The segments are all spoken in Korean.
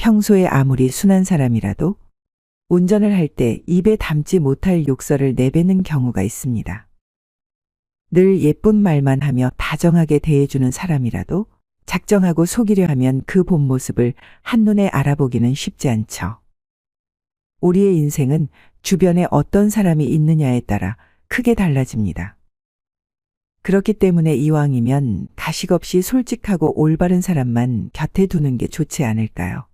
평소에 아무리 순한 사람이라도 운전을 할 때 입에 담지 못할 욕설을 내뱉는 경우가 있습니다. 늘 예쁜 말만 하며 다정하게 대해주는 사람이라도 작정하고 속이려 하면 그 본 모습을 한눈에 알아보기는 쉽지 않죠. 우리의 인생은 주변에 어떤 사람이 있느냐에 따라 크게 달라집니다. 그렇기 때문에 이왕이면 가식 없이 솔직하고 올바른 사람만 곁에 두는 게 좋지 않을까요?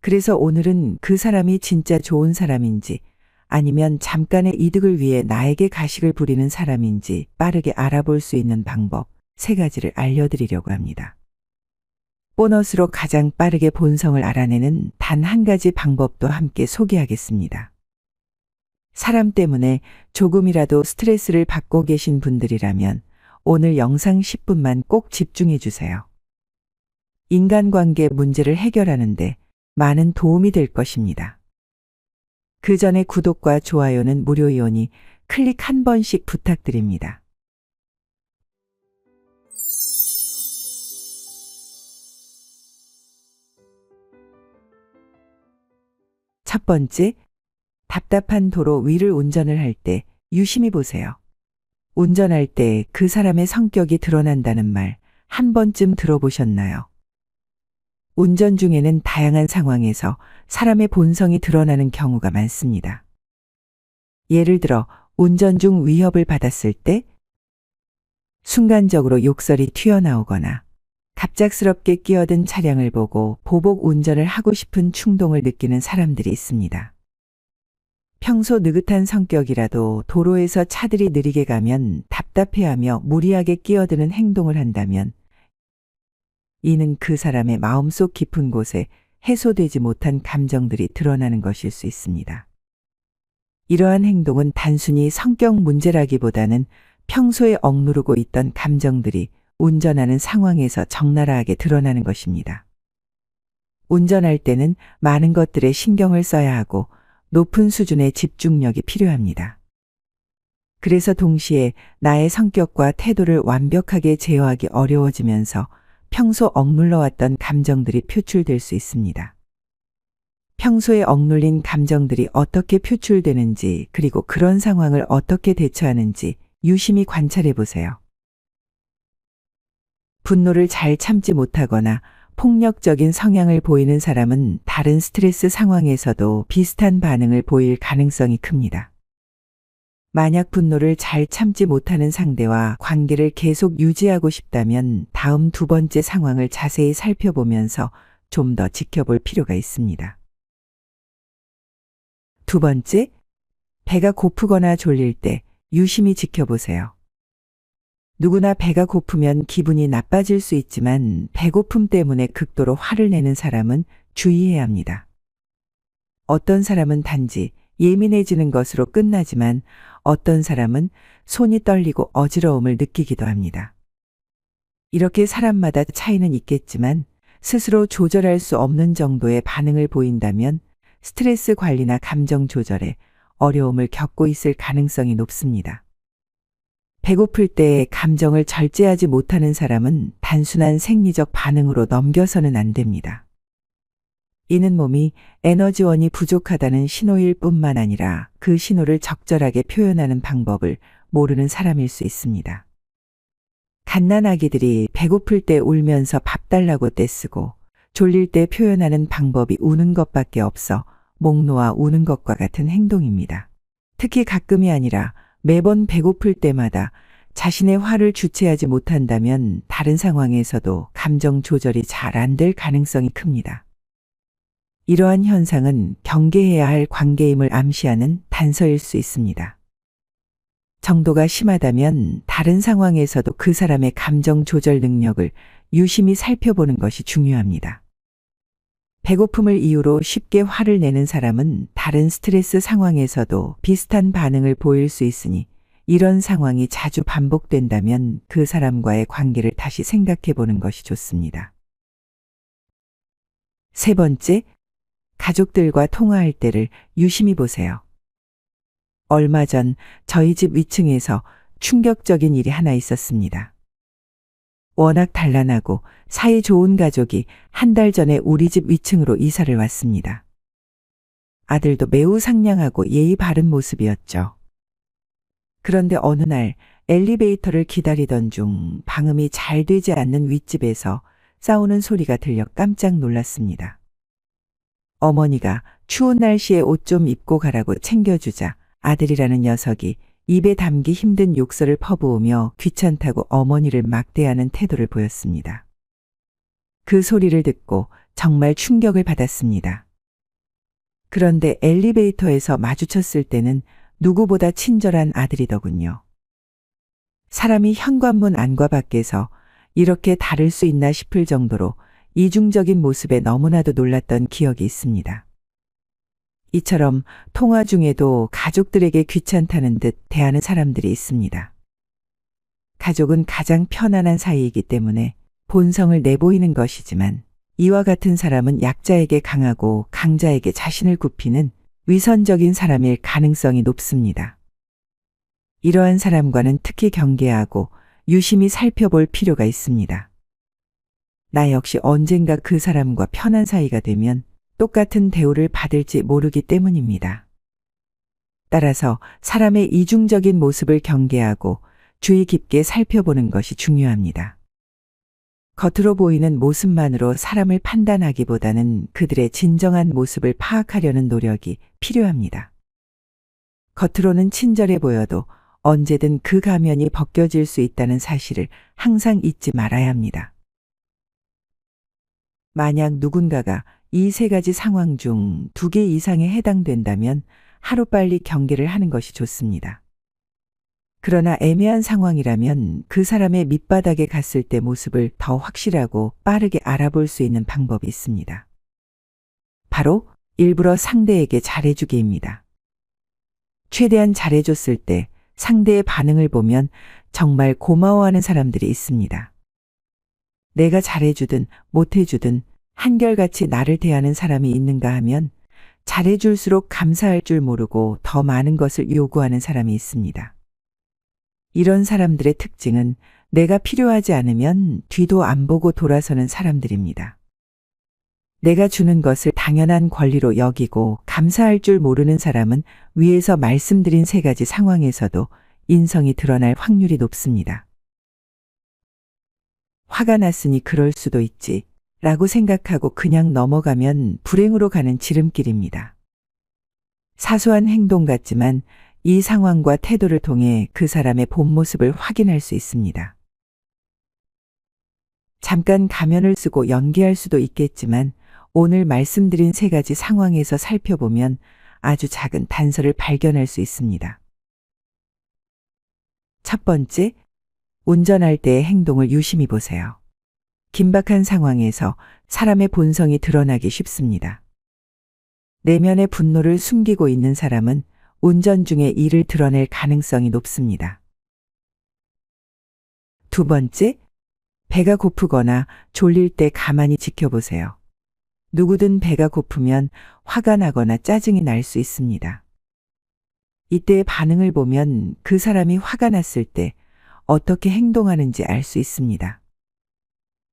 그래서 오늘은 그 사람이 진짜 좋은 사람인지 아니면 잠깐의 이득을 위해 나에게 가식을 부리는 사람인지 빠르게 알아볼 수 있는 방법 3가지를 알려드리려고 합니다. 보너스로 가장 빠르게 본성을 알아내는 단 한 가지 방법도 함께 소개하겠습니다. 사람 때문에 조금이라도 스트레스를 받고 계신 분들이라면 오늘 영상 10분만 꼭 집중해 주세요. 인간관계 문제를 해결하는데 많은 도움이 될 것입니다. 그 전에 구독과 좋아요는 무료이오니 클릭 한 번씩 부탁드립니다. 첫 번째, 답답한 도로 위를 운전을 할 때 유심히 보세요. 운전할 때 그 사람의 성격이 드러난다는 말 한 번쯤 들어보셨나요? 운전 중에는 다양한 상황에서 사람의 본성이 드러나는 경우가 많습니다. 예를 들어 운전 중 위협을 받았을 때, 순간적으로 욕설이 튀어나오거나 갑작스럽게 끼어든 차량을 보고 보복 운전을 하고 싶은 충동을 느끼는 사람들이 있습니다. 평소 느긋한 성격이라도 도로에서 차들이 느리게 가면 답답해하며 무리하게 끼어드는 행동을 한다면 이는 그 사람의 마음속 깊은 곳에 해소되지 못한 감정들이 드러나는 것일 수 있습니다. 이러한 행동은 단순히 성격 문제라기보다는 평소에 억누르고 있던 감정들이 운전하는 상황에서 적나라하게 드러나는 것입니다. 운전할 때는 많은 것들에 신경을 써야 하고 높은 수준의 집중력이 필요합니다. 그래서 동시에 나의 성격과 태도를 완벽하게 제어하기 어려워지면서 평소 억눌러왔던 감정들이 표출될 수 있습니다. 평소에 억눌린 감정들이 어떻게 표출되는지 그리고 그런 상황을 어떻게 대처하는지 유심히 관찰해 보세요. 분노를 잘 참지 못하거나 폭력적인 성향을 보이는 사람은 다른 스트레스 상황에서도 비슷한 반응을 보일 가능성이 큽니다. 만약 분노를 잘 참지 못하는 상대와 관계를 계속 유지하고 싶다면 다음 2번째 상황을 자세히 살펴보면서 좀 더 지켜볼 필요가 있습니다. 2번째, 배가 고프거나 졸릴 때 유심히 지켜보세요. 누구나 배가 고프면 기분이 나빠질 수 있지만 배고픔 때문에 극도로 화를 내는 사람은 주의해야 합니다. 어떤 사람은 단지 예민해지는 것으로 끝나지만 어떤 사람은 손이 떨리고 어지러움을 느끼기도 합니다. 이렇게 사람마다 차이는 있겠지만 스스로 조절할 수 없는 정도의 반응을 보인다면 스트레스 관리나 감정 조절에 어려움을 겪고 있을 가능성이 높습니다. 배고플 때 감정을 절제하지 못하는 사람은 단순한 생리적 반응으로 넘겨서는 안 됩니다. 이는 몸이 에너지원이 부족하다는 신호일 뿐만 아니라 그 신호를 적절하게 표현하는 방법을 모르는 사람일 수 있습니다. 갓난아기들이 배고플 때 울면서 밥 달라고 떼쓰고 졸릴 때 표현하는 방법이 우는 것밖에 없어 목 놓아 우는 것과 같은 행동입니다. 특히 가끔이 아니라 매번 배고플 때마다 자신의 화를 주체하지 못한다면 다른 상황에서도 감정 조절이 잘 안 될 가능성이 큽니다. 이러한 현상은 경계해야 할 관계임을 암시하는 단서일 수 있습니다. 정도가 심하다면 다른 상황에서도 그 사람의 감정 조절 능력을 유심히 살펴보는 것이 중요합니다. 배고픔을 이유로 쉽게 화를 내는 사람은 다른 스트레스 상황에서도 비슷한 반응을 보일 수 있으니 이런 상황이 자주 반복된다면 그 사람과의 관계를 다시 생각해 보는 것이 좋습니다. 3번째, 가족들과 통화할 때를 유심히 보세요. 얼마 전 저희 집 위층에서 충격적인 일이 하나 있었습니다. 워낙 단란하고 사이 좋은 가족이 한 달 전에 우리 집 위층으로 이사를 왔습니다. 아들도 매우 상냥하고 예의 바른 모습이었죠. 그런데 어느 날 엘리베이터를 기다리던 중 방음이 잘 되지 않는 윗집에서 싸우는 소리가 들려 깜짝 놀랐습니다. 어머니가 추운 날씨에 옷 좀 입고 가라고 챙겨주자 아들이라는 녀석이 입에 담기 힘든 욕설을 퍼부으며 귀찮다고 어머니를 막대하는 태도를 보였습니다. 그 소리를 듣고 정말 충격을 받았습니다. 그런데 엘리베이터에서 마주쳤을 때는 누구보다 친절한 아들이더군요. 사람이 현관문 안과 밖에서 이렇게 다를 수 있나 싶을 정도로 이중적인 모습에 너무나도 놀랐던 기억이 있습니다. 이처럼 통화 중에도 가족들에게 귀찮다는 듯 대하는 사람들이 있습니다. 가족은 가장 편안한 사이이기 때문에 본성을 내보이는 것이지만 이와 같은 사람은 약자에게 강하고 강자에게 자신을 굽히는 위선적인 사람일 가능성이 높습니다. 이러한 사람과는 특히 경계하고 유심히 살펴볼 필요가 있습니다. 나 역시 언젠가 그 사람과 편한 사이가 되면 똑같은 대우를 받을지 모르기 때문입니다. 따라서 사람의 이중적인 모습을 경계하고 주의 깊게 살펴보는 것이 중요합니다. 겉으로 보이는 모습만으로 사람을 판단하기보다는 그들의 진정한 모습을 파악하려는 노력이 필요합니다. 겉으로는 친절해 보여도 언제든 그 가면이 벗겨질 수 있다는 사실을 항상 잊지 말아야 합니다. 만약 누군가가 이 세 가지 상황 중 2개 이상에 해당된다면 하루빨리 경계를 하는 것이 좋습니다. 그러나 애매한 상황이라면 그 사람의 밑바닥에 갔을 때 모습을 더 확실하고 빠르게 알아볼 수 있는 방법이 있습니다. 바로 일부러 상대에게 잘해주기입니다. 최대한 잘해줬을 때 상대의 반응을 보면 정말 고마워하는 사람들이 있습니다. 내가 잘해주든 못해주든 한결같이 나를 대하는 사람이 있는가 하면 잘해줄수록 감사할 줄 모르고 더 많은 것을 요구하는 사람이 있습니다. 이런 사람들의 특징은 내가 필요하지 않으면 뒤도 안 보고 돌아서는 사람들입니다. 내가 주는 것을 당연한 권리로 여기고 감사할 줄 모르는 사람은 위에서 말씀드린 3가지 상황에서도 인성이 드러날 확률이 높습니다. 화가 났으니 그럴 수도 있지 라고 생각하고 그냥 넘어가면 불행으로 가는 지름길입니다. 사소한 행동 같지만 이 상황과 태도를 통해 그 사람의 본 모습을 확인할 수 있습니다. 잠깐 가면을 쓰고 연기할 수도 있겠지만 오늘 말씀드린 3가지 상황에서 살펴보면 아주 작은 단서를 발견할 수 있습니다. 첫 번째, 운전할 때의 행동을 유심히 보세요. 긴박한 상황에서 사람의 본성이 드러나기 쉽습니다. 내면의 분노를 숨기고 있는 사람은 운전 중에 이를 드러낼 가능성이 높습니다. 두 번째, 배가 고프거나 졸릴 때 가만히 지켜보세요. 누구든 배가 고프면 화가 나거나 짜증이 날 수 있습니다. 이때의 반응을 보면 그 사람이 화가 났을 때 어떻게 행동하는지 알 수 있습니다.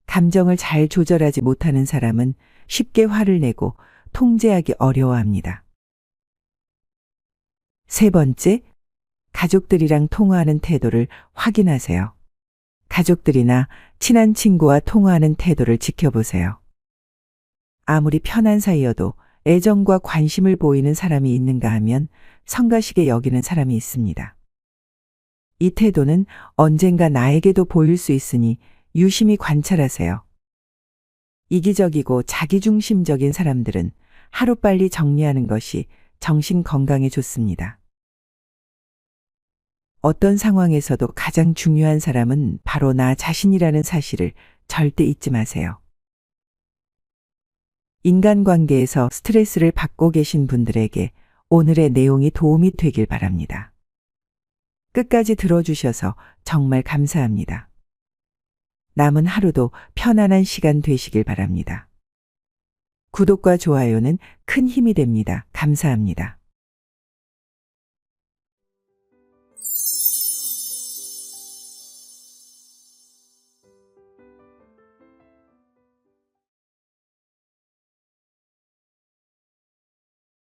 감정을 잘 조절하지 못하는 사람은 쉽게 화를 내고 통제하기 어려워합니다. 세 번째, 가족들이랑 통화하는 태도를 확인하세요. 가족들이나 친한 친구와 통화하는 태도를 지켜보세요. 아무리 편한 사이여도 애정과 관심을 보이는 사람이 있는가 하면 성가시게 여기는 사람이 있습니다. 이 태도는 언젠가 나에게도 보일 수 있으니 유심히 관찰하세요. 이기적이고 자기중심적인 사람들은 하루빨리 정리하는 것이 정신 건강에 좋습니다. 어떤 상황에서도 가장 중요한 사람은 바로 나 자신이라는 사실을 절대 잊지 마세요. 인간관계에서 스트레스를 받고 계신 분들에게 오늘의 내용이 도움이 되길 바랍니다. 끝까지 들어주셔서 정말 감사합니다. 남은 하루도 편안한 시간 되시길 바랍니다. 구독과 좋아요는 큰 힘이 됩니다. 감사합니다.